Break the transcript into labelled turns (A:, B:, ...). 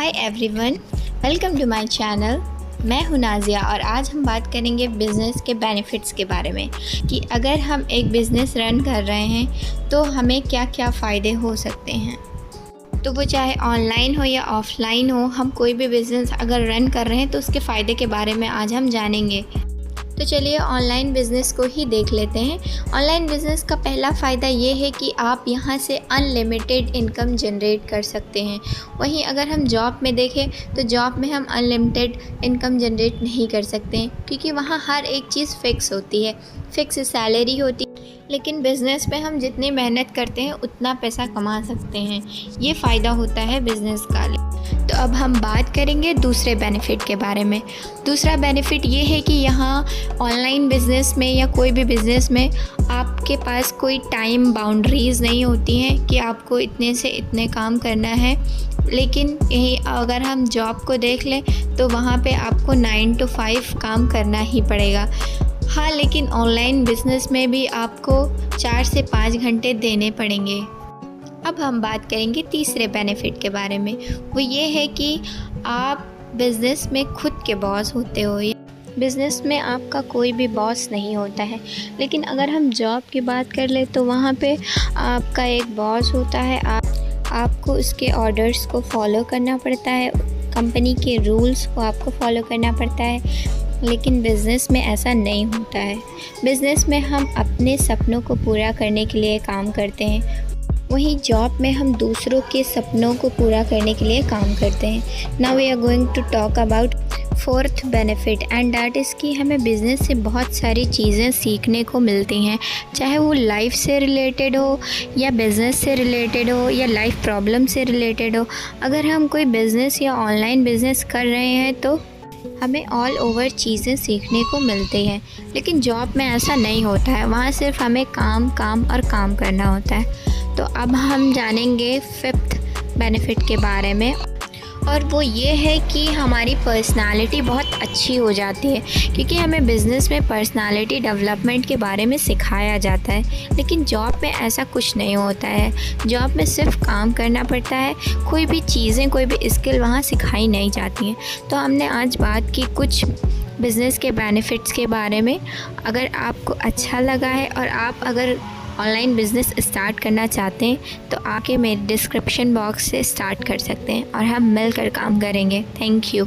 A: Hi everyone, welcome to my channel. मैं हूं नाज़िया और आज हम बात करेंगे बिज़नेस के बेनिफिट्स के बारे में कि अगर हम एक बिज़नेस रन कर रहे हैं तो हमें क्या क्या फ़ायदे हो सकते हैं। तो वो चाहे ऑनलाइन हो या ऑफ़लाइन हो, हम कोई भी बिज़नेस अगर रन कर रहे हैं तो उसके फ़ायदे के बारे में आज हम जानेंगे। तो चलिए ऑनलाइन बिज़नेस को ही देख लेते हैं। ऑनलाइन बिज़नेस का पहला फ़ायदा ये है कि आप यहाँ से अनलिमिटेड इनकम जनरेट कर सकते हैं। वहीं अगर हम जॉब में देखें तो जॉब में हम अनलिमिटेड इनकम जनरेट नहीं कर सकते हैं, क्योंकि वहाँ हर एक चीज़ फ़िक्स होती है, फ़िक्स सैलरी होती है। लेकिन बिज़नेस में हम जितनी मेहनत करते हैं उतना पैसा कमा सकते हैं। ये फ़ायदा होता है बिज़नेस का। तो अब हम बात करेंगे दूसरे बेनिफिट के बारे में। दूसरा बेनिफिट ये है कि यहाँ ऑनलाइन बिज़नेस में या कोई भी बिज़नेस में आपके पास कोई टाइम बाउंड्रीज़ नहीं होती हैं कि आपको इतने से इतने काम करना है। लेकिन यही अगर हम जॉब को देख लें तो वहाँ पे आपको 9 to 5 काम करना ही पड़ेगा। हाँ, लेकिन ऑनलाइन बिज़नेस में भी आपको 4 से 5 घंटे देने पड़ेंगे। अब हम बात करेंगे तीसरे बेनिफिट के बारे में। वो ये है कि आप बिज़नेस में खुद के बॉस होते हो। बिज़नेस में आपका कोई भी बॉस नहीं होता है। लेकिन अगर हम जॉब की बात कर ले तो वहाँ पे आपका एक बॉस होता है। आपको उसके ऑर्डर्स को फॉलो करना पड़ता है, कंपनी के रूल्स को आपको फॉलो करना पड़ता है। लेकिन बिज़नेस में ऐसा नहीं होता है। बिज़नेस में हम अपने सपनों को पूरा करने के लिए काम करते हैं, वहीं जॉब में हम दूसरों के सपनों को पूरा करने के लिए काम करते हैं। Now we are going to talk about fourth benefit and that is कि हमें बिज़नेस से बहुत सारी चीज़ें सीखने को मिलती हैं, चाहे वो लाइफ से रिलेटेड हो या बिज़नेस से रिलेटेड हो या लाइफ प्रॉब्लम से रिलेटेड हो। अगर हम कोई बिज़नेस या ऑनलाइन बिज़नेस कर रहे हैं तो हमें ऑल ओवर चीज़ें सीखने को मिलती हैं। लेकिन जॉब में ऐसा नहीं होता है, वहाँ सिर्फ हमें काम काम और काम करना होता है। तो अब हम जानेंगे फिफ्थ बेनिफिट के बारे में, और वो ये है कि हमारी पर्सनालिटी बहुत अच्छी हो जाती है, क्योंकि हमें बिज़नेस में पर्सनालिटी डेवलपमेंट के बारे में सिखाया जाता है। लेकिन जॉब में ऐसा कुछ नहीं होता है। जॉब में सिर्फ काम करना पड़ता है, कोई भी चीज़ें, कोई भी स्किल वहाँ सिखाई नहीं जाती हैं। तो हमने आज बात की कुछ बिज़नेस के बेनिफिट्स के बारे में। अगर आपको अच्छा लगा है और आप अगर ऑनलाइन बिज़नेस स्टार्ट करना चाहते हैं तो आके मेरे डिस्क्रिप्शन बॉक्स से स्टार्ट कर सकते हैं और हम मिलकर काम करेंगे। Thank you.